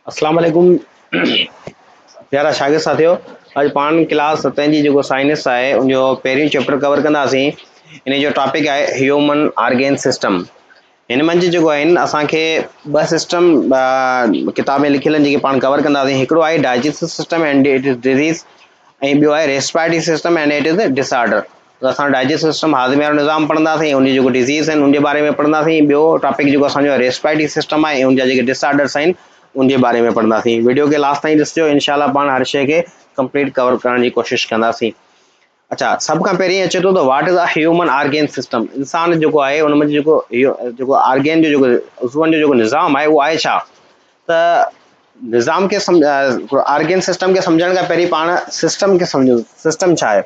अस्सलाम वालेकुम प्यारा शागिर्द साथियों। अॼु पाण क्लास 7 जी जेको साइंस आहे उनजो पहिरियों चैप्टर कवर कंदासीं। इन जो टॉपिक आहे ह्यूमन ऑर्गेन सिस्टम। हिन मंझि जेको आहिनि असांखे ॿ सिस्टम किताब में लिखियल आहिनि जेके पाण कवर कंदासीं। हिकिड़ो आहे digestive system and it is disease ऐं ॿियो आहे respiratory system and it is disorder. त असां डाइजेस्टिव सिस्टम हाज़मे वारो निज़ाम पढ़ंदासीं, उन जेको डिज़ीज़ आहिनि उनजे बारे में पढ़ंदासीं। ॿियो टॉपिक जेको असांजो रेस्पिरेटरी सिस्टम आहे ऐं उनजा जेके डिसऑर्डर्स आहिनि उनजे बारे में पढ़ंदासीं। वीडियो खे लास्ट ताईं ॾिसिजो, इंशाल्लाह पाण हर शइ खे कंप्लीट कवर करण जी कोशिशि कंदासीं। अच्छा, सब खां पहिरीं अचे थो त what is a human organ system. इंसान जेको आहे उन में जेको ऑर्गेन जो जेको उज़वनि जो जेको निज़ाम आहे उहो आहे छा। त निज़ाम खे ऑर्गेन सिस्टम खे सम्झण खां पहिरीं पाण सिस्टम खे सम्झूं। सिस्टम छा आहे?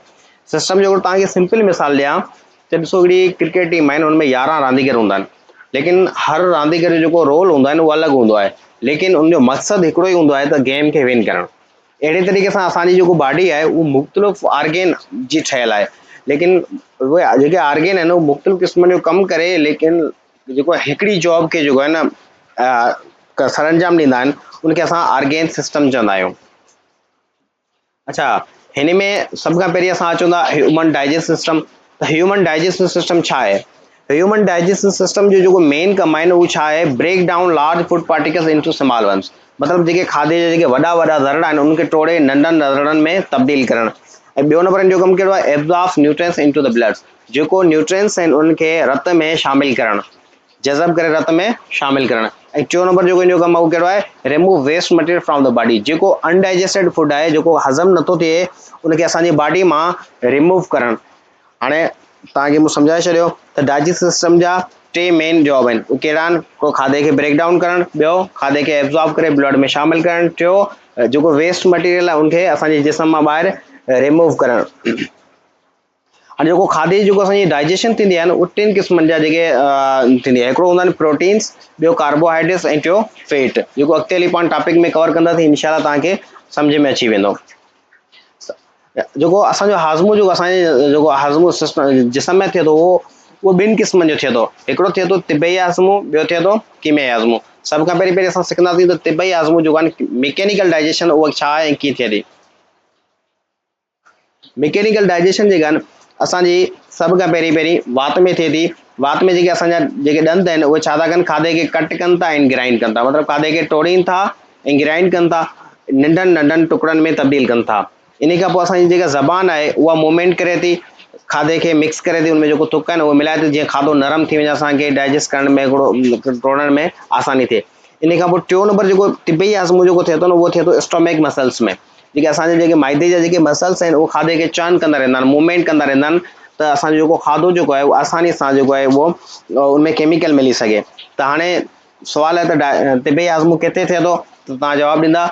सिस्टम जो तव्हांखे सिंपल मिसाल ॾियां त ॾिसो हिकिड़ी क्रिकेट टीम आहिनि, उनमें 11 रांदीगर हूंदा आहिनि, लेकिन हर रांदीगर जो जेको रोल हूंदो आहे न उहो अलॻि हूंदो आहे, लेकिन उनजो मक़सदु हिकिड़ो ई हूंदो आहे त गेम खे विन करणु। अहिड़े तरीक़े सां असांजी जेको बॉडी आहे उहो मुख़्तलिफ़ ऑर्गेन जी ठहियलु आहे, लेकिन उहे जेके ऑर्गेन आहिनि उहे मुख़्तलिफ़ क़िस्मनि जो कमु करे, लेकिन जेको हिकिड़ी जॉब खे जेको आहे न सरअंजाम ॾींदा आहिनि, उनखे असां ऑर्गेन सिस्टम चवंदा आहियूं। अच्छा, हिन में सभ खां पहिरीं असां अचूं था ह्यूमन डाइजेस्टिव सिस्टम। त ह्यूमन डाइजेस्टिव सिस्टम छा आहे? ह्यूमन डाइजेस्टिव सिस्टम जो जेको मेन कमु आहे न उहो छा आहे? Break down large food particles into small ones. मतिलबु जेके खाधे जा जेके वॾा वॾा ज़रड़ा आहिनि उनखे टोड़े नंढनि ज़रड़नि में तब्दील करणु। ऐं ॿियो नंबर जो कमु कहिड़ो आहे? Absorb nutrients into the blood. जेको न्यूट्रिएंट्स आहिनि उनखे रत में शामिल करणु, जज़ब करे रत में शामिल करणु। ऐं टियों नंबर जेको इनजो कमु आहे उहो कहिड़ो आहे? Remove waste material from the body. जेको अनडाइजेस्टेड फूड आहे, जेको हज़म नथो थिए, उनखे असांजी बॉडी मां रिमूव करणु। हाणे तव्हांखे मूं सम्झाए छॾियो त डाइजेस्टिव सिस्टम जा 3 मेन जॉब आहिनि। उहे कहिड़ा आहिनि? को खाधे खे ब्रेक डाउन करणु, ॿियो खाधे खे एब्जॉर्ब करे ब्लड में शामिल करणु, टियों जेको वेस्ट मटेरियल आहे उनखे असांजे जिस्म मां ॿाहिरि रिमूव करणु। हाणे जेको खाधे जी जेको असांजी डाइजेशन थींदी आहे न उहो 3 क़िस्मनि जा जेके थींदी आहे। हिकिड़ो हूंदा आहिनि प्रोटीन्स, ॿियो कार्बोहाइड्रेट्स ऐं टियों फैट, जेको अॻिते हली पाण टॉपिक में कवर कंदासीं। इंशाल्लाह तव्हांखे सम्झ में अची वेंदो। जेको असांजो हाज़मो जेको असांजे जेको हाज़मो सिस्टम जिस्म में थिए थो उहो 2 क़िस्मनि जो थिए थो। हिकिड़ो थिए थो तिबई हाज़मो, ॿियो थिए थो कीमियाई हाज़मो। सभ खां पहिरीं असां सिखंदासीं त तिबई हाज़मो जेको आहे मैकेनिकल डाइजेशन उहो छा आहे ऐं कीअं थिए थी। मैकेनिकल डाइजेशन जेका आहे न असांजी सभ खां पहिरीं वात में थिए थी। वात में जेके असांजा जेके ॾंद आहिनि उहे छा था कनि? खाधे खे कट कनि था ऐं ग्राइंड कनि था, मतिलबु खाधे खे टोड़ीनि था ऐं ग्राइंड कनि था, नंढनि नंढनि टुकड़नि में तब्दील कनि था। इन खां पोइ असांजी जेका ज़बान आहे उहा मूवमेंट करे थी, खाधे खे मिक्स करे थी, उनमें जेको तुक आहिनि उहे मिलाए थी, जीअं खाधो नरम थी वञे, असांखे डाइजेस्ट करण में हिकिड़ो टोड़ण में आसानी थिए। इन खां पोइ टियों नंबर जेको तिबई हाज़मो जेको थिए थो न उहो थिए थो स्टोमैक मसल्स में। जेके असांजे जेके माइदे जा जेके मसल्स आहिनि उहे खाधे खे चर्न कंदा रहंदा आहिनि, मूवमेंट कंदा रहंदा आहिनि, त असांजो जेको खाधो जेको आहे उहो आसानी सां जेको आहे उहो उनमें केमिकल मिली सघे। त हाणे सुवाल आहे त तिबई हाज़मो किथे थिए थो? त तव्हां जवाबु ॾींदा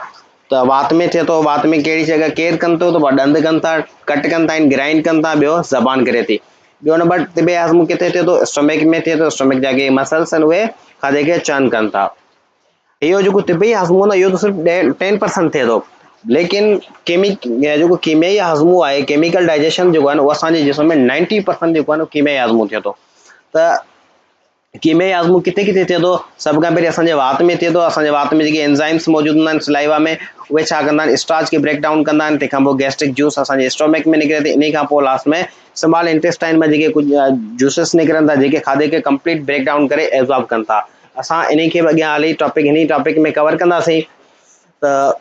त वात में थिए थो। वात में कहिड़ी जॻह केरु कनि थो? त ॾंद कनि था, कट कनि था, ग्राइंड कनि था, ॿियो ज़बान करे थी। ॿियो नंबर तिबई हाज़मो किथे थिए थो? स्टोमैक में थिए थो। स्टोमैक जा जेके मसल्स आहिनि उहे खाधे खे चर्न कनि था। इहो जेको तिबई हाज़मो आहे इहो त सिर्फ़ु 10% थिए थो, लेकिन जेको कीमियाई हाज़मो आहे, केमिकल डाइजेशन जेको आहे न उहो असांजे जिस्म में 90% जेको आहे न कीमियाई हाज़मो थिए थो। त कीमियाई हाज़मो किथे किथे थिए थो? सभ खां पहिरीं असांजे वात में थिए थो। असांजे वात में जेके एंजाइम्स मौजूदु हूंदा आहिनि सलाइवा में, उहे छा कंदा आहिनि? स्टार्च खे ब्रेक डाउन कंदा आहिनि। तंहिंखां पोइ गैस्ट्रिक जूस असांजे स्टोमैक में निकिरे थी। इन खां पोइ लास्ट में स्मॉल इंटेस्टाइन में जेके कुझु जूसिस निकिरनि था, जेके खाधे खे कंप्लीट ब्रेक डाउन करे एब्जॉर्ब कनि था। असां इन खे अॻियां हली हिन टॉपिक में कवर कंदासीं। त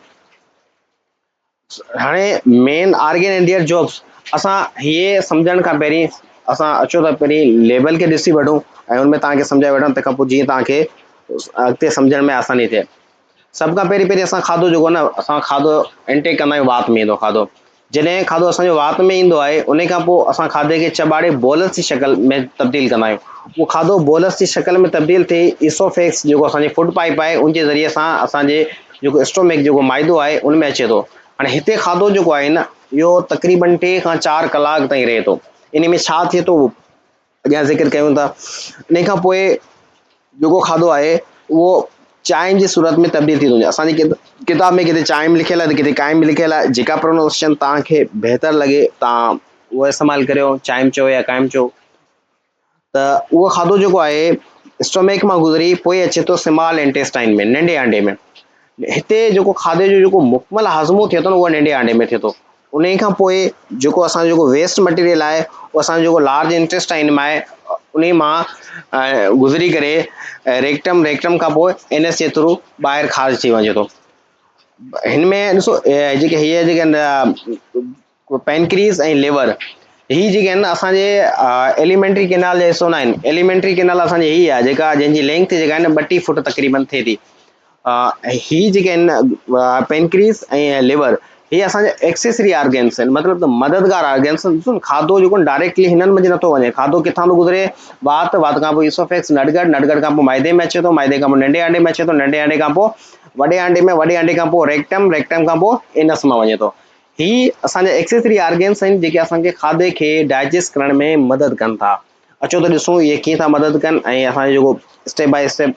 हाणे main organ and their jobs असां इहे सम्झण खां पहिरीं असां अचो त पहिरीं लेवल खे ॾिसी वठूं ऐं हुन में तव्हांखे सम्झाए वठूं, तंहिंखां पोइ जीअं तव्हांखे अॻिते सम्झण में आसानी थिए। सभ खां पहिरीं असां खाधो जेको आहे न असां खाधो इंटेक कंदा आहियूं, वात में ईंदो खाधो। जॾहिं खाधो असांजो वात में ईंदो आहे उन खां पोइ असां खाधे खे चॿाड़े बोलस जी शक्ल में तब्दील कंदा आहियूं। उहो खाधो बोलस जी शक्ल में तब्दील थिए इसोफेक्स जेको असांजी फूड पाइप आहे उनजे ज़रिए सां असांजे जेको स्टोमैक जेको माइदो आहे उनमें अचे थो। हाणे हिते खाधो जेको आहे न इहो तक़रीबन 3 खां 4 कलाक ताईं रहे थो। इन में छा थिए थो अॻियां ज़िक्र कयूं था। इन खां पोइ जेको खाधो आहे उहो चांहि जी सूरत में तब्दील थी थो वञे। असांजी किताब में किथे चांहि लिखियल आहे त किथे काइम लिखियल आहे। जेका प्रोनाउंसिएशन तव्हांखे बहितर लॻे तव्हां उहो इस्तेमालु करियो, चाइम चओ या काइम चओ। त उहो खाधो जेको आहे स्टोमैक मां गुज़री पोइ अचे थो स्मॉल इंटेस्टाइन में, नंढे आंडे में। हिते जेको खाधे जो जेको मुकमल हाज़मो थिए थो न उहो नंढे आंडे में थिए थो। उन खां पोइ जेको असांजो जेको वेस्ट मटीरियल आहे उहो असांजो जेको लार्ज इंटेस्टाइन मां आहे उन मां गुज़री करे रेक्टम खां पोइ एनएस जे थ्रू ॿाहिरि ख़ारिज थी वञे थो। हिन में ॾिसो जेके हीअ जेके आहिनि पेनक्रीज़ ऐं लिवर ही जेके आहिनि असांजे एलिमेंट्री केनाल जे हिसो न आहिनि। एलिमेंट्री केनाल असांजी ही आहे जेका जंहिंजी लेंथ जेका आहे न 32 फुट तक़रीबन थिए थी। ही जेके आहिनि पेनक्रीज़ ऐं लिवर ही असांजा एक्सेसरी आर्गन्स आहिनि, मतिलबु त मददगार आर्गन्स। ॾिसो न खाधो जेको डायरेक्टली हिननि में नथो वञे, खाधो किथां थो गुज़रे, वात खां पोइ इसोफेक्स, नटगट खां पोइ माइदे में अचे थो, माइदे खां पोइ नंढे आंडे में अचे थो, नंढे आंडे खां पोइ वॾे आंडे में, वॾे आंडे खां पोइ रेक्टम खां पोइ एनस मां वञे थो। ही असांजा एक्सेसरी आर्गन्स आहिनि जेके असांखे खाधे खे डाइजेस्ट करण में मदद कनि था। अचो त ॾिसूं इहे कीअं था मदद कनि ऐं असांजो जेको स्टेप बाय स्टेप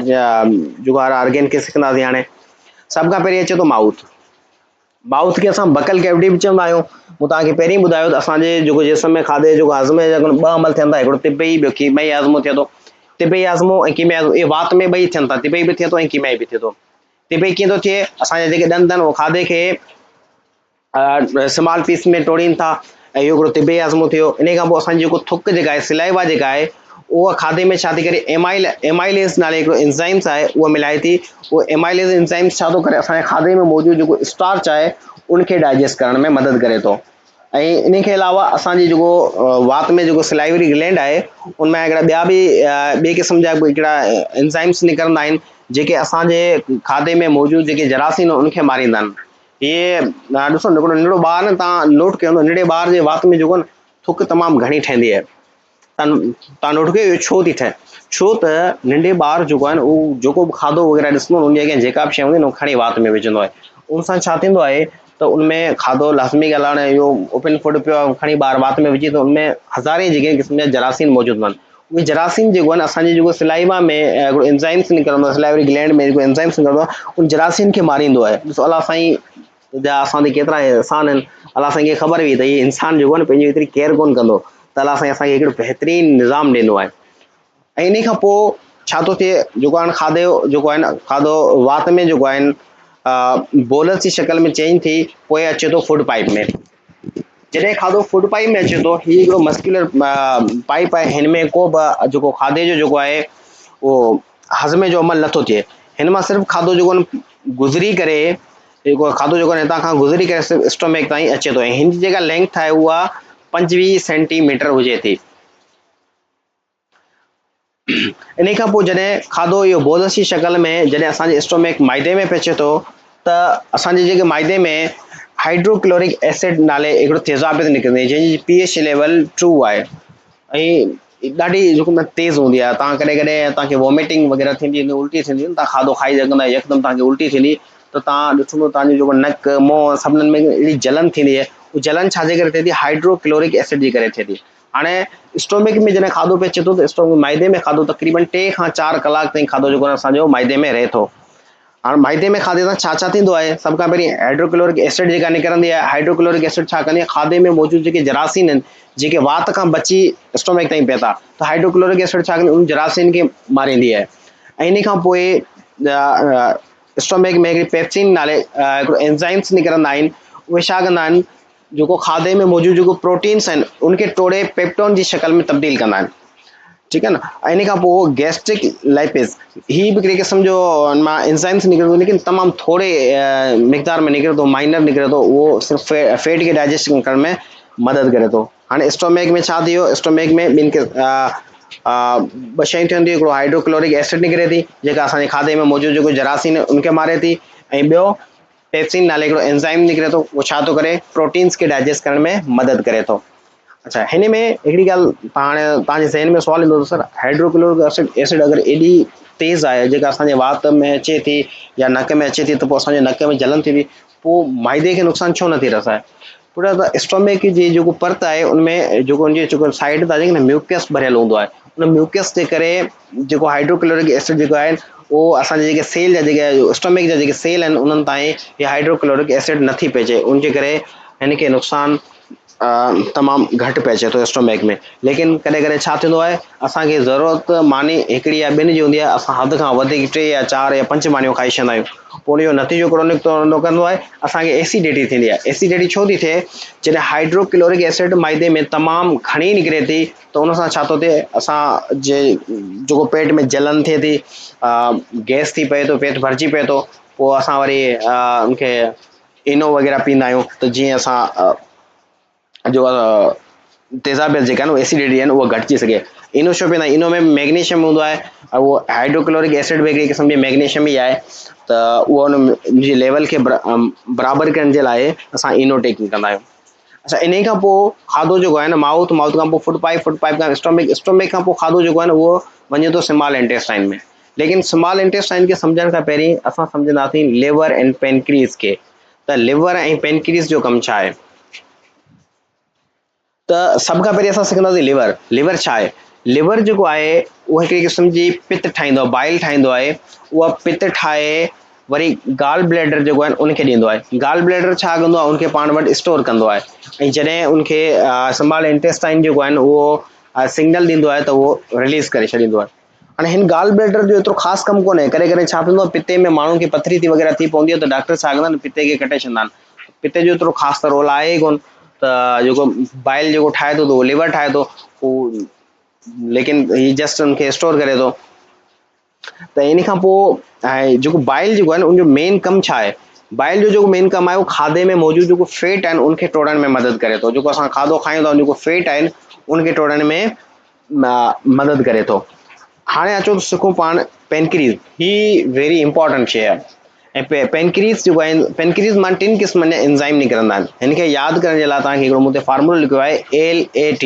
जेको हर आर्गन खे सिखंदासीं। हाणे सभ खां पहिरीं अचे थो माउथ। माउथ खे असां बकल कैविटी बि चवंदा आहियूं। मूं तव्हांखे पहिरीं ॿुधायो त असांजे जेको जिस्म में खाधे जेको हाज़मे जा ॿ अमल थियनि था, हिकिड़ो तिबई, ॿियो कीमई हाज़मो थिए थो। तिबई हाज़मो ऐं कीमई हाज़मो इहे वात में ॿई थियनि था, तिबई बि थिए थो ऐं कीमई बि थिए थो। तिबई कीअं थो थिए, असांजा जेके ॾंद आहिनि उहो खाधे खे स्मॉल पीस में तोड़ीनि था ऐं इहो हिकिड़ो तिबई हाज़मो थियो। इन खां पोइ असांजी जेको थुक जेका आहे, सिलाइवा जेका आहे, उहा खाधे में छा थी करे, एमाइलेज़ नाले हिकिड़ो एंज़ाइम्स आहे उहा मिलाए थी। उहो एमाइलेज़ एंज़ाइम्स छा थो करे, असांजे खाधे में मौजूदु जेको स्टार्च आहे उनखे डाइजेस्ट करण में मदद करे थो। ऐं इन खे अलावा असांजी जेको वात में जेको सिलाइवरी ग्लैंड आहे उनमें हिकिड़ा ॿिया बि ॿिए क़िस्म जा हिकिड़ा एंज़ाइम्स निकिरंदा आहिनि जेके असांजे खाधे में मौजूदु जेके जरासीम उनखे मारींदा आहिनि। इहे ॾिसो हिकिड़ो नंढिड़ो ॿारु न, तव्हां नोट कयो, नंढड़े ॿार जे वात में जेको न थुक तमामु घणी ठहंदी आहे। तव्हां नोट कयो इहो छो थी ठहे? छो त नंढे ॿार जेको आहे न उहो जेको बि खाधो वग़ैरह ॾिसंदो उनजे अॻियां जेका बि शइ हूंदी न उहो खणी वात में विझंदो आहे। उन सां छा थींदो आहे त उनमें खाधो लाज़मी ॻाल्हि आहे, इहो ओपन फूड पियो आहे, खणी ॿार वात में विझे थो, उनमें हज़ारे जेके क़िस्म जा जरासीम मौजूदु आहिनि। उहे जरासीम जेको आहे न असांजी जेको सिलाइवा में हिकिड़ो एंज़ाइम्स निकिरंदो आहे, सिलाइवरी ग्लैंड में जेको एंज़ाइम्स निकिरंदो आहे उन जरासीम खे मारींदो आहे। ॾिसो अलाह साईं जा असां ते केतिरा एहसान आहिनि। अलाह साईं खे ख़बर हुई त हीउ इंसानु जेको आहे न पंहिंजी एतिरी केयर कोन कंदो, त अलाह साईं असांखे हिकिड़ो बहितरीनु निज़ाम ॾिनो आहे। ऐं इन खां पोइ छा थो थिए, जेको आहे खाधे जेको आहे न खाधो वात में जेको आहिनि बोलस जी शक्ल में चेंज थी पोइ अचे थो फूड पाइप में। जॾहिं खाधो फूड पाइप में अचे थो, हीउ हिकिड़ो मस्कुलर पाइप आहे, हिन में को बि जेको खाधे जो जेको आहे उहो हज़मे जो अमल नथो थिए। हिन मां सिर्फ़ु खाधो जेको आहे गुज़री करे, जेको खाधो जेको आहे हितां खां गुज़री करे सिर्फ़ु स्टोमेक ताईं अचे थो। ऐं हिन जी जेका लेंथ आहे उहा 25 सेंटीमीटर हुजे थी। इन खां पोइ जॾहिं खाधो इहो बोलस जी शक्ल में जॾहिं असांजे स्टोमेक माइदे में पहुचे थो, त असांजे जेके माइदे में हाइड्रोक्लोरिक एसिड नाले हिकिड़ो तेज़ाब निकिरंदी जंहिंजी pH लेवल 2 आहे ऐं ॾाढी जेको न तेज़ हूंदी आहे। तव्हां कॾहिं कॾहिं तव्हांखे वॉमिटिंग वग़ैरह थींदी, उल्टी थींदी, तव्हां खाधो खाई सघंदा, यकदमि तव्हांखे उल्टी थींदी, त तव्हां ॾिसंदो तव्हांजो जेको नक, मुंहुं, सभिनीनि में अहिड़ी जलन थींदी आहे। उहा जलन छाजे करे थिए थी? हाइड्रोक्लोरिक एसिड जे करे थिए थी। हाणे स्टोमिक में जॾहिं खाधो पचे थो त स्टोमिक माइदे में खाधो तक़रीबन 3 खां 4 कलाक ताईं खाधो जेको आहे असांजो माइदे में रहे थो। हाणे माइदे में खाधे सां छा छा थींदो आहे? सभ खां पहिरीं हाइड्रोक्लोरिक एसिड जेका निकिरंदी आहे, हाइड्रोक्लोरिक एसिड छा कंदी आहे, खाधे में मौजूदु जेके जरासीम आहिनि जेके वात खां बची स्टोमिक ताईं पिया था, त हाइड्रोक्लोरिक एसिड छा कंदी, उन जरासीम खे मारींदी आहे। ऐं इन खां पोइ स्टोमिक में हिकिड़ी पेप्सिन नाले हिकिड़ो एंज़ाइम्स निकिरंदा आहिनि। उहे छा कंदा आहिनि, जेको खाधे में मौजूदु जेको प्रोटीन्स आहिनि उनखे तोड़े पेप्टोन जी शक्ल में तब्दील कंदा आहिनि। ठीकु आहे न। ऐं इन खां पोइ गैस्ट्रिक लाइपेज़ ही बि हिकिड़े क़िस्म जो हुन मां एंज़ाइम्स निकिरे थो, लेकिन तमामु थोरे मिक़दार में निकिरे थो, माइनर निकिरे थो। उहो सिर्फ़ु फैट खे डाइजेस्ट करण में मदद करे थो। हाणे स्टोमेक में छा थी वियो, स्टोमेक में ॿिनि ॿ शयूं थियनि थियूं। हिकिड़ो हाइड्रोक्लोरिक एसिड निकिरे थी जेका असांजे खाधे में मौजूदु जेको जरासीम उनखे मारे थी, ऐं ॿियो पेप्सिन नाले हिकिड़ो एंज़ाइम निकिरे थो, उहो छा थो करे, प्रोटीन्स खे डाइजेस्ट करण में मदद करे थो। अच्छा, हिन में हिकिड़ी ॻाल्हि हाणे तव्हांजे ज़हन में सुवालु ईंदो, सर हाइड्रोक्लोरिक एसिड अगरि एॾी तेज़ आहे जेका असांजे वात में अचे थी या नक में अचे थी, त पोइ असांजे नक में जलन थी, पोइ माइदे खे नुक़सानु छो नथी रसाए? पुरा त स्टोमेक जी जेको परत आहे उनमें जेको उनजे जेको साइड तां जेके न म्यूकस भरियल हूंदो आहे, उन म्यूकस जे करे जेको हाइड्रोक्लोरिक एसिड जेको आहे उहो असांजे जेके सेल जा जेके स्टोमेक जा सेल आहिनि उन्हनि ताईं इहा हाइड्रोक्लोरिक एसिड नथी पहुचे। उनजे करे हिन खे नुक़सानु तमामु घटि पइजे थो स्टोमेक में। लेकिन कॾहिं कॾहिं छा थींदो आहे, असांखे ज़रूरत मानी हिकिड़ी या ॿिनि जी हूंदी आहे, असां हद खां वधीक 3 या 4 या 5 मानियूं खाई छॾंदा आहियूं। पोइ उन जो नतीजो कहिड़ो निकिरंदो आहे, असांखे एसिडिटी थींदी आहे। एसिडिटी छो थी थिए, जॾहिं हाइड्रोक्लोरिक एसिड माइदे में तमामु घणी निकिरे थी त उन सां छा थो थिए, असां जे जेको पेट में जलन थिए थी, गैस थी पए थो, पेट भरिजी पए थो। पोइ असां वरी उनखे इनो वग़ैरह पीअंदा आहियूं त जीअं असां जो तेज़ाबियत जेका आहिनि, एसिडिटी आहिनि, उहा घटिजी सघे। इनो छो पीअंदा आहियूं? इनो में मैग्नीशियम हूंदो आहे, ऐं उहो हाइड्रोक्लोरिक एसिड में हिकिड़ी क़िस्म जी मैग्नीशियम ई आहे, त उहो उन जी लेवल खे बराबरि करण जे लाइ असां इनो टेकिंग कंदा आहियूं। अच्छा, इन खां पोइ खाधो जेको आहे न, माउथ, माउथ खां पोइ फूड पाइप खां स्टोमिक, स्टोमिक खां पोइ खाधो जेको आहे न, उहो वञे थो स्मॉल इंटेस्टाइन में। लेकिन स्मॉल इंटेस्टाइन खे सम्झण खां पहिरीं असां सम्झंदासीं लिवर ऐं पेनक्रीज़ खे। त लिवर ऐं पेनक्रीज़ जो कमु छा आहे? त सभ खां पहिरीं असां सिखंदासीं लिवर। लिवर छा आहे? लिवर जेको आहे उहो हिकिड़ी क़िस्म जी पित ठाहींदो आहे, बाइल ठाहींदो आहे। उहा पित ठाहे वरी गाल ब्लैडर जेको आहे उनखे ॾींदो आहे। गाल ब्लैडर छा कंदो आहे, उनखे पाण वटि स्टोर कंदो आहे। ऐं जॾहिं उनखे स्मॉल इंटेस्टाइन जेको आहे न, उहो सिग्नल ॾींदो आहे त उहो रिलीज़ करे छॾींदो आहे। हाणे हिन गाल ब्लैडर जो एतिरो ख़ासि कमु कोन्हे। कॾहिं कॾहिं छा थींदो आहे, पिते में माण्हुनि खे पथरी थी वग़ैरह थी पवंदी आहे, त डॉक्टर छा कंदा आहिनि, पिते खे कटे छॾींदा आहिनि। पिते जो एतिरो ख़ासि त रोल आहे ई कोन। त जेको बाइल जेको ठाहे थो, त उहो लिवर ठाहे थो, उहो लेकिन ही जस्ट उनखे स्टोर करे थो। त इन खां पोइ जेको बाइल जेको आहे न, उनजो मेन कमु छा आहे? बाइल जो जेको मेन कमु आहे, उहो खाधे में मौजूदु जेको फैट आहिनि उनखे टोड़ण में मदद करे थो। जेको असां खाधो खायूं था, जेको फैट आहिनि उनखे टोड़ण में मदद करे थो। हाणे अचो त सिखूं पाण पेनक्रीज़। ही वेरी इंपॉर्टेंट शइ आहे। ऐं पेनक्रीज़ जेको आहे, पेनक्रीज़ मां 3 क़िस्मनि जा एंजाइम निकिरंदा आहिनि। हिन खे यादि करण जे लाइ तव्हांखे हिकिड़ो मूं ते फार्मूलो लिखियो आहे, LAT।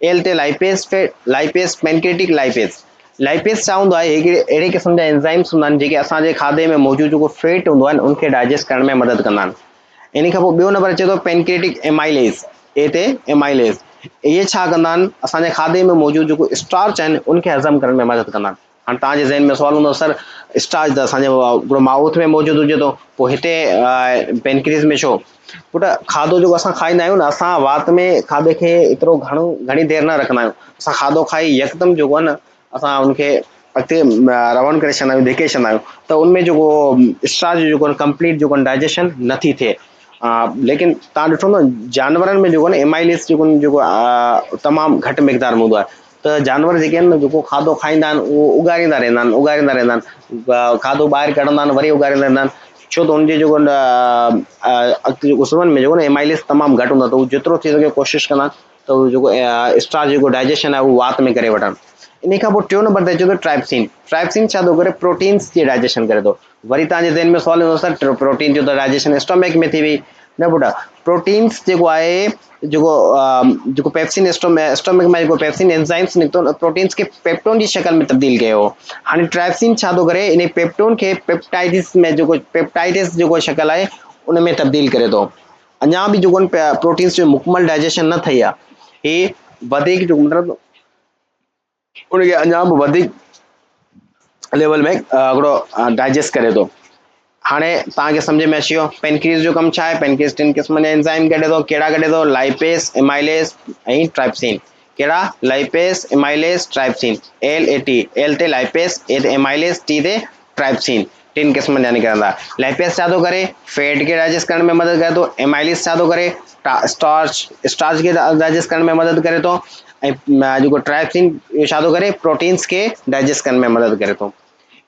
एल ते lipase, lipase pancreatic lipase. Lipase छा हूंदो आहे? हिकिड़े अहिड़े क़िस्म जा एंजाइम्स हूंदा आहिनि जेके असांजे खाधे में मौजूदु जेको फैट हूंदो आहे उनखे डाइजेस्ट करण में मदद कंदा आहिनि। इन खां पोइ ॿियो नंबर अचे थो पेनक्रेटिक एमाइलेज। ए ते एमाइलेज। इहे छा कंदा आहिनि? असांजे खाधे में मौजूदु जेको स्टार्च आहिनि उनखे हज़म करण में मदद कंदा आहिनि। हाणे तव्हांजे ज़हन में सुवाल हूंदो, सर स्टार्च त असांजे हिकिड़ो माउथ में मौजूदु हुजे थो, पोइ हिते पेनक्रीज़ में छो? पुट, खाधो जेको असां खाईंदा आहियूं न, असां वात में खाधे खे एतिरो घणी देरि न रखंदा आहियूं। असां खाधो खाई यकदमि जेको आहे न, असां उनखे अॻिते रवण करे छॾंदा आहियूं, धिके छॾंदा आहियूं। त उनमें जेको स्टार्च जेको कंप्लीट जेको डाइजेशन नथी थिए। लेकिन तव्हां ॾिठो न, जानवरनि में जेको न एमाइलेज जेको तमामु घटि मिक़दार में हूंदो आहे। त जानवर जेके आहिनि न, जेको खाधो खाईंदा आहिनि उहो उगारींदा रहंदा आहिनि। खाधो ॿाहिरि कढंदा आहिनि, वरी उगारींदा रहंदा आहिनि। छो त हुनजे जेको अॻिते जेको सुम्हनि में जेको न एमाइलेज तमामु घटि हूंदो आहे, त उहो जेतिरो थी सघे कोशिशि कंदा आहिनि त उहो जेको स्टार्च जेको डाइजेशन आहे उहो वात में करे वठनि। इन खां पोइ टियों नंबर ते अचे थो ट्राइप्सिन। ट्राइप्सिन छा थो करे? प्रोटीन्स जी डाइजेशन करे थो। वरी तव्हांजे ज़हन में सुवाल ईंदो, सर प्रोटीन जो त डाइजेशन स्टोमेक में थी वई। न पुट, प्रोटीन्स जेको आहे, जेको पेप्सिन स्टोमेक में जेको पेप्सिन एंजाइम्स निकितो न, प्रोटीन्स खे पेप्टोन जी शक्ल में तब्दील कयो। हाणे ट्राइप्सिन छा थो करे? इन पेप्टोन खे पेप्टाइडिस में जेको पेप्टाइडिस जेको शक्ल आहे उन में तब्दील करे थो। अञा बि जेको प्रोटीन्स जो मुकमल डाइजेशन न थी आहे। ही वधीक जो मतिलबु उनखे अञा बि वधीक लेवल में हिकिड़ो डाइजेस्ट करे थो। हाणे तव्हांखे सम्झ में अची वियो पेनक्रीज़ जो कमु छा आहे। पेनक्रीज़ 3 क़िस्मनि जा एंजाइम कढे थो। कहिड़ा कढे थो? लाइपेस, एमाइलेज ऐं ट्राइप्सिन। कहिड़ा? Lipase, amylase, trypsin. LAT। L ते लाइपेस, ए ते एमाइलेज, टी ते ट्राइप्सिन। 3 क़िस्मनि जा निकिरंदा। लाइपेस छा थो करे? फैट खे डाइजेस्ट करण में मदद करे थो। एमाइलेज छा थो करे? स्टार्च खे डाइजेस्ट करण में मदद करे थो। ऐं जेको ट्राइप्सिन इहो छा थो करे? प्रोटीन्स खे डाइजेस्ट करण में मदद करे थो।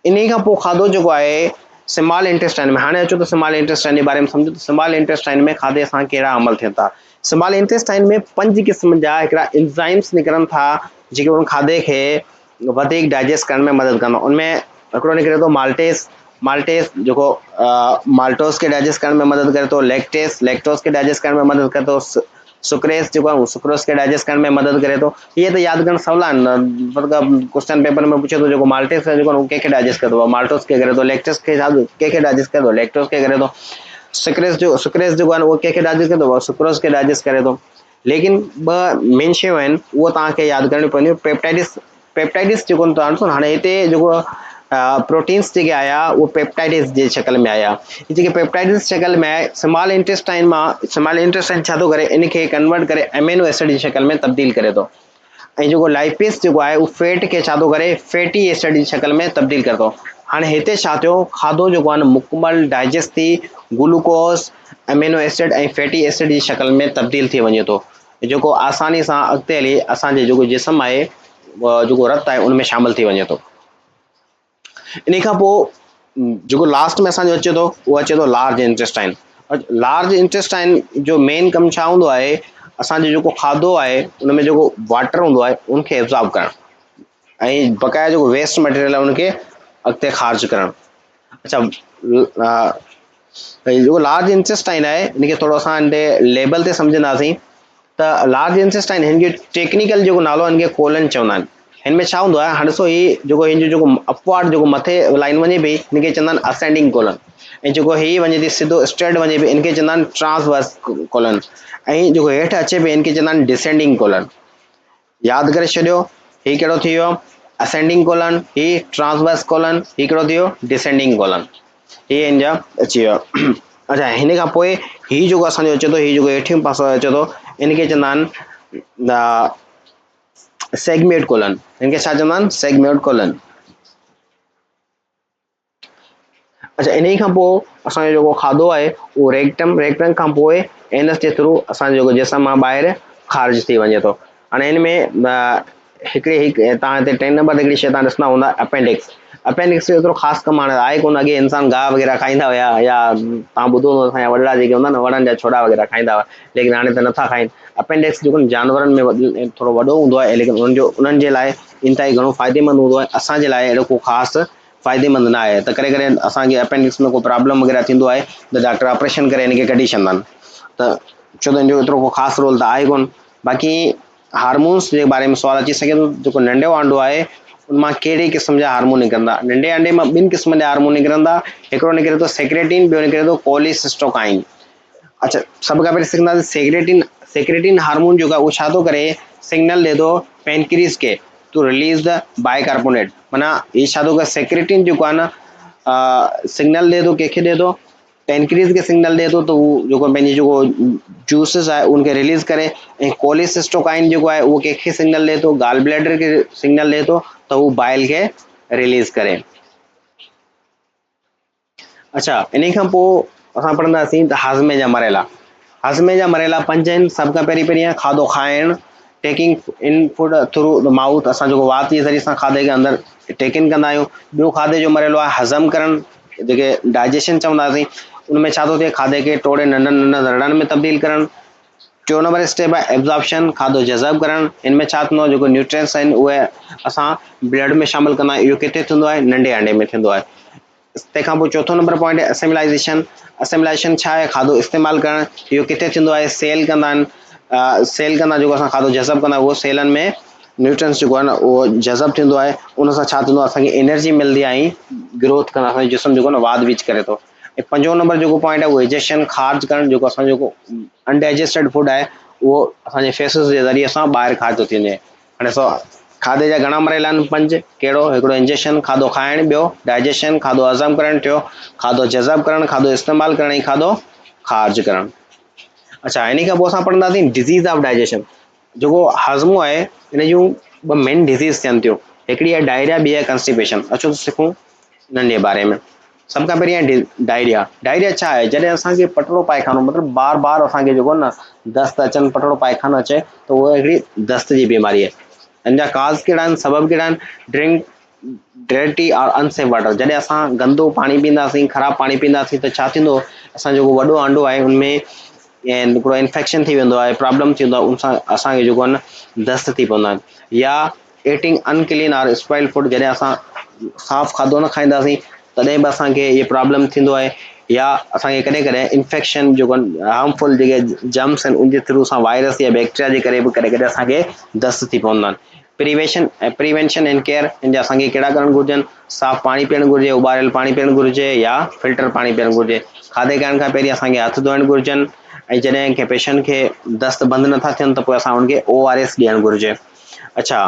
इन खां पोइ खाधो जेको आहे स्मॉल इंटेस्टाइन में। हाणे अचो त स्मॉल इंटेस्टाइन जे बारे में सम्झो। स्मॉल इंटेस्टाइन में खाधे सां कहिड़ा अमल थियनि था। स्मॉल इंटेस्टाइन में 5 क़िस्म जा हिकिड़ा एंजाइम्स निकिरनि था जेके उन खाधे खे वधीक डाइजेस्ट करण में मदद कंदा। उनमें हिकिड़ो निकिरे थो माल्टेस। माल्टेस जेको माल्टोस खे डाइजेस्ट करण में मदद करे थो। लैक्टेस, लैक्टोस खे डाइजेस्ट करण में मदद करे थो। सुक्रेस जेको आहे सुक्रोस खे डाइजेस्ट करण में मदद करे थो। इहे त यादि करणु सवला आहिनि। मतिलबु क्वेश्चन पेपर में पुछे थो जेको माल्टेस आहे जेको कंहिंखे डाइजेस्ट करे थो? माल्टोस खे करे थो। लैक्टेस खे कंहिंखे डाइजेस्ट करे थो? लैक्टोस खे करे थो। सुक्रेस जेको आहे उहो कंहिंखे डाइजेस्ट करे थो? सुक्रोस खे डाइजेस्ट करे थो। लेकिन 2 मेन शयूं आहिनि उहो तव्हांखे यादि करणियूं पवंदियूं। पेप्टाइडिस जेको तव्हां ॾिसो न, हाणे हिते जेको प्रोटीन्स जेके आया वो पेप्टाइड्स जे शक्ल में आया। ये जेके पेप्टाइड्स शक्ल में आया स्मॉल इंटेस्टाइन में, स्मॉल इंटेस्टाइन छा थो करे इनके कन्वर्ट करे अमीनो एसिड जी शक्ल में तब्दील करे थो। ऐं जेको लाइपेस जेको आहे उहो फैट खे छा थो करे फैटी एसिड जी शक्ल में तब्दील करे थो। हाणे हिते छा थियो खाधो जेको आहे न मुकमल डाइजेस्ट थी ग्लूकोस अमीनो एसिड ऐं फैटी एसिड जी शक्ल में तब्दील थी वञे थो, जेको आसानी सां अॻिते हली असांजे जेको जिस्म आहे जेको रत आहे उन में शामिल थी वञे थो। इन खां पोइ जेको लास्ट में असांजो अचे थो उहो अचे थो लार्ज इंटेस्टाइन। लार्ज इंटेस्टाइन जो मेन कमु छा हूंदो आहे असांजो जेको खाधो आहे उन में जेको वाटर हूंदो आहे उनखे एब्ज़ॉर्ब करणु ऐं बक़ाया जेको वेस्ट मटेरियल आहे उनखे अॻिते ख़ारिज करणु। अच्छा जेको लार्ज इंटेस्टाइन आहे इनखे थोरो असां हिनजे लेबल ते सम्झंदासीं त लार्ज इंटेस्टाइन हिन जो टेक्निकल जेको नालो आहे हिनखे कोलन चवंदा आहिनि। हिन में छा हूंदो आहे हाणे ॾिसो ही जेको हिन जो जेको अपवार्ड जेको मथे लाइन वञे पई हिनखे चवंदा आहिनि असेंडिंग कोलन, ऐं जेको हीअ वञे थी सिधो स्ट्रेट वञे पई इनखे चवंदा आहिनि ट्रांसवर्स कोलन, ऐं जेको हेठि अचे पई इनखे चवंदा आहिनि डिसेंडिंग कोलन। यादि करे छॾियो ही कहिड़ो थी वियो असेंडिंग कोलन, ही ट्रांसवर्स कोलन, ही कहिड़ो थी वियो डिसेंडिंग कोलन, ही हिन जा अची वियो। अच्छा हिन खां पोइ ही जेको असांजो अचे थो ही जेको हेठियों पासो अचे थो इनखे चवंदा आहिनि सेगमेट कोलन, इनके छा चवंदा आहिनि सेगमेट कोलन। अच्छा इन खां पोइ असांजो जेको खाधो आहे उहो रेक्टम, रेक्टम खां पोइ एनस जे थ्रू असांजो जेको जिस्म मां ॿाहिरि ख़ारिज थी वञे थो। हाणे हिन में हिकिड़ी तव्हां हिते 10 नंबर ते हिकिड़ी शइ तव्हां ॾिसंदा हूंदा अपेंडिक्स। अपेंडिक्स जो एतिरो ख़ासि कमु हाणे आहे कोन, अॻे इंसान गाह वग़ैरह खाईंदा हुया या तव्हां ॿुधो हूंदो असांजा वॾड़ा जेके हूंदा न वड़नि जा छोड़ा वग़ैरह खाईंदा हुआ, लेकिन हाणे त नथा खाइनि। अपेंडिक्स जेको जानवरनि में थोरो वॾो हूंदो आहे लेकिन उन्हनि जे लाइ इंतिहाई घणो फ़ाइदेमंद हूंदो आहे, असांजे लाइ अहिड़ो को ख़ासि फ़ाइदेमंद न आहे, त करे करे असांखे अपेंडिक्स में को प्रॉब्लम वग़ैरह थींदो आहे त डॉक्टर ऑपरेशन करे हिनखे कढी छॾंदा आहिनि, त छो त हिनजो एतिरो को ख़ासि रोल त आहे कोन। बाक़ी हार्मोन्स जे बारे में सुवालु अची सघे थो, जेको नंढो आंडो आहे उन मां कहिड़े क़िस्म जा हार्मोन निकिरंदा। नंढे अंडे मां 2 क़िस्म जा हार्मोन निकिरंदा, हिकिड़ो निकिरे थो सेक्रेटिन, ॿियो निकिरे थो कोलिसिस्टोकाइन। अच्छा सभ खां पहिरीं सिखंदासीं सेक्रेटिन। सेक्रेटिन हार्मोन जेको आहे उहो छा थो करे सिग्नल ॾिए थो पेनक्रीज खे टू रिलीज़ द बाइकार्बोनेट, माना ही छा थो करे सेक्रेटिन जेको आहे न सिग्नल ॾिए थो कंहिंखे ॾिए थो पेनक्रीज के सिग्नल ॾिए थो त उहो जेको पंहिंजी जेको जूसिस आहे उनखे रिलीज़ करे, ऐं कोलिसिस्टोकाइन जेको आहे उहो कंहिंखे सिग्नल ॾिए थो गाल ब्लैडर के सिग्नल ॾिए थो त उहो बाइल खे रिलीज़ करे। अच्छा इन खां पोइ असां पढ़ंदासीं त हाज़मे जा मरेला। हाज़मे जा मरेला 5 आहिनि। सभ खां पहिरीं आहे खाधो खाइणु, taking in food through the mouth, असां जेको वात जे ज़रिए सां खाधे खे अंदरि टेकिंग कंदा आहियूं। ॿियो खाधे जो मरेलो आहे हज़म करणु, जेके डाइजेशन चवंदासीं, उनमें छा थो थिए खाधे खे टोड़े नंढनि नंढनि रड़नि में तब्दील करणु। 4 नंबर स्टेप आहे एब्ज़ॉर्प्शन, खाधो जज़ब करणु। इनमें छा थींदो आहे जेको न्यूट्रिएंट्स आहिनि उहे असां ब्लड में शामिल कंदा आहियूं, इहो किथे थींदो आहे नंढे अंडे में थींदो आहे। तंहिंखां पोइ चौथों नंबर पॉइंट आहे असेमिलाइज़ेशन। असेमिलाइज़ेशन छा आहे खाधो इस्तेमालु करणु, इहो किथे थींदो आहे सेल कंदा आहिनि, सेल कंदा जेको असां खाधो जज़ब कंदा उहो सेलनि में न्यूट्रिएंट्स जेको आहे न उहो जज़ब थींदो आहे, उन सां छा थींदो आहे असांखे एनर्जी मिलंदी आहे ऐं ग्रोथ कंदा असांजो जिस्म जेको आहे न वाध विच करे थो। ऐं 5हों नंबर जेको पॉइंट आहे उहो इजेशन ख़ारिज करणु, जेको असांजो जेको अनडाइजेस्टेड फूड आहे उहो असांजे फेसिस जे ज़रिए सां ॿाहिरि ख़ारिज थो थी वञे। हाणे खाधे जा घणा मरेला आहिनि 5, कहिड़ो हिकिड़ो इंजेक्शन खाधो खाइणु, ॿियो डाइजेशन खाधो हज़म करणु, टियों खाधो जज़ब करणु, खाधो इस्तेमालु करणु ऐं खाधो ख़ारिज करणु। अच्छा इन खां पोइ असां पढ़ंदासीं डिज़ीज़ ऑफ डाइजेशन। जेको हाज़मो आहे इन जूं 2 मेन डिज़ीज़ थियनि थियूं, हिकिड़ी आहे डायरिया, ॿी आहे कंस्टिपेशन। अचो सिखूं इन्हनि जे बारे में। सभ खां पहिरीं आहे डायरिया। डायरिया छा आहे, जॾहिं असांखे पटड़ो पायखानो मतिलबु बार बार असांखे जेको न दस्त अचनि, पटड़ो पायखानो अचे, त उहा हिकिड़ी दस्त जी बीमारी आहे। हिन जा काज़ कहिड़ा आहिनि, सबब कहिड़ा आहिनि, ड्रिंक डर्टी और अनसेफ वाटर। जॾहिं असां गंदो पाणी पीअंदासीं, ख़राबु पाणी पीअंदासीं त छा थींदो असां जेको वॾो आंडो आहे उनमें हिकिड़ो इन्फेक्शन थी वेंदो आहे, प्रॉब्लम थी वेंदो आहे, उन सां असांखे जेको आहे न दस्त थी पवंदा आहिनि। या ईटिंग अनक्लीन और स्पॉइल्ड फूड, जॾहिं असां साफ़ु खाधो न खाईंदासीं तॾहिं बि असांखे इहे प्रॉब्लम थींदो आहे। या असांखे कॾहिं कॾहिं इन्फेक्शन जेको हार्मफुल जेके जम्स आहिनि उनजे थ्रू सां वायरस या बैक्टीरिया जे करे बि कॾहिं कॾहिं असांखे दस्त थी पवंदा आहिनि। प्रिवेंशन एंड केयर, हिन जा असांखे कहिड़ा करणु घुरिजनि, साफ़ु पाणी पीअणु घुरिजे, उॿारियल पाणी पीअणु घुरिजे या फिल्टर पाणी पीअणु घुरिजे। खाधे खाइण खां पहिरीं असांखे हथ धोइणु घुरिजनि, ऐं जॾहिं कंहिं पेशेंट खे दस्त बंदि नथा थियनि त पोइ असां उनखे ORS ॾियणु घुरिजे। अच्छा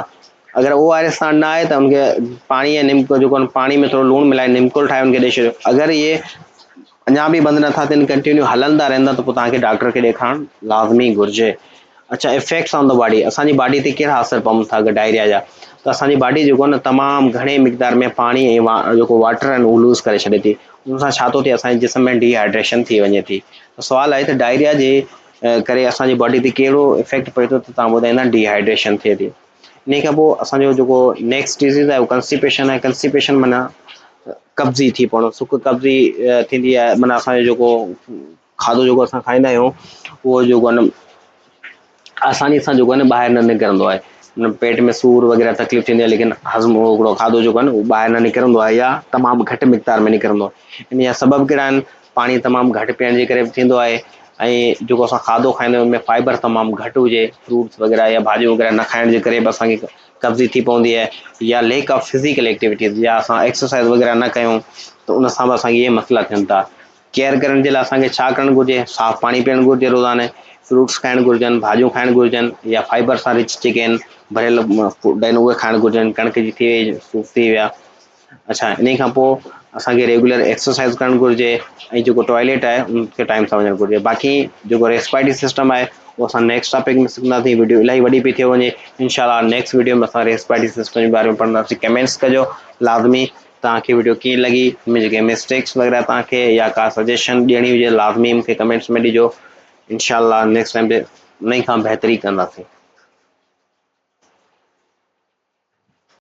अगर ORS सां न आहे त उनखे पाणी ऐं निम्को जेको आहे पाणी में थोरो लूणु मिलाए निम्कोल ठाहे उनखे ॾेई छॾियो। अगर ये अञा बि बंदि नथा थियनि, कंटिन्यू हलंदा रहंदा, त पोइ तव्हांखे डॉक्टर खे ॾेखारणु लाज़मी घुरिजे। अच्छा, इफेक्ट्स ऑन द बॉडी, असांजी बॉडी ते कहिड़ा असर पवनि था डायरिया जा, त असांजी बॉडी जेको आहे न तमामु घणे मिक़दार में पाणी ऐं जेको वाटर आहिनि उहो लूज़ करे छॾे थी। उन सां छा थो थिए, असांजे जिस्म में डिहाइड्रेशन थी वञे थी। त सुवालु आहे त डायरिया जे करे असांजी बॉडी ते कहिड़ो इफेक्ट पए थो, त तव्हां ॿुधाईंदा डिहाइड्रेशन थिए थी। इन खां पोइ असांजो जेको नेक्स्ट डिज़ीज़ आहे उहो कंस्टिपेशन आहे। कंस्टिपेशन माना कब्ज़ी थी पवणो, सुख कब्ज़ी थींदी आहे। माना असांजो जेको खाधो जेको असां खाईंदा आहियूं उहो जेको आहे न आसानी सां जेको आहे न ॿाहिरि न निकिरंदो आहे। पेट में सूर वग़ैरह तकलीफ़ थींदी आहे, लेकिन हज़म हिकिड़ो खाधो जेको आहे न उहो ॿाहिरि न निकिरंदो आहे या तमामु घटि मिक़दार में निकिरंदो आहे। इन जा सबब कहिड़ा आहिनि? पाणी तमामु घटि पीअण जे करे बि थींदो आहे, ऐं जेको असां खाधो खाईंदा आहियूं उनमें फाइबर तमामु घटि हुजे, फ्रूट्स वग़ैरह या भाॼियूं वग़ैरह न खाइण जे करे बि असांखे कब्ज़ी थी पवंदी आहे, या लेक ऑफ फिज़िकल एक्टिविटीज़, या असां एक्सरसाइज़ वग़ैरह न कयूं त उन सां बि असांखे इहे मसइला थियनि था। केयर करण जे लाइ असांखे छा करणु घुरिजे? साफ़ु पाणी पीअणु घुरिजे रोज़ाना, फ्रूट्स खाइणु घुरिजनि, भाॼियूं खाइणु घुरिजनि, या फाइबर सां रिच जेके आहिनि भरियल फूड आहिनि उहे खाइणु घुरिजनि, कणिक जी थी वई, सूफ थी विया। अच्छा, इन खां पोइ असांखे रेगुलर एक्सरसाइज़ करणु घुरिजे, ऐं जेको टॉयलेट आहे उनखे टाइम सां वञणु घुरिजे। बाक़ी जेको रेस्पायरेटरी सिस्टम आहे उहो असां नेक्स्ट टॉपिक में सिखंदासीं। वीडियो इलाही वॾी पई थी वञे, इंशाल्लाह नेक्स्ट वीडियो में असां रेस्पायरेटरी सिस्टम जे बारे में पढ़ंदासीं। कमेंट्स कजो लाज़मी, तव्हांखे वीडियो कीअं लॻी, में जेके मिस्टेक्स वग़ैरह तव्हांखे या का सजेशन ॾियणी हुजे लाज़मी मूंखे कमेंट्स में ॾिजो। इंशाल्लाह नेक्स्ट टाइम ते उन खां बहितरी कंदासीं।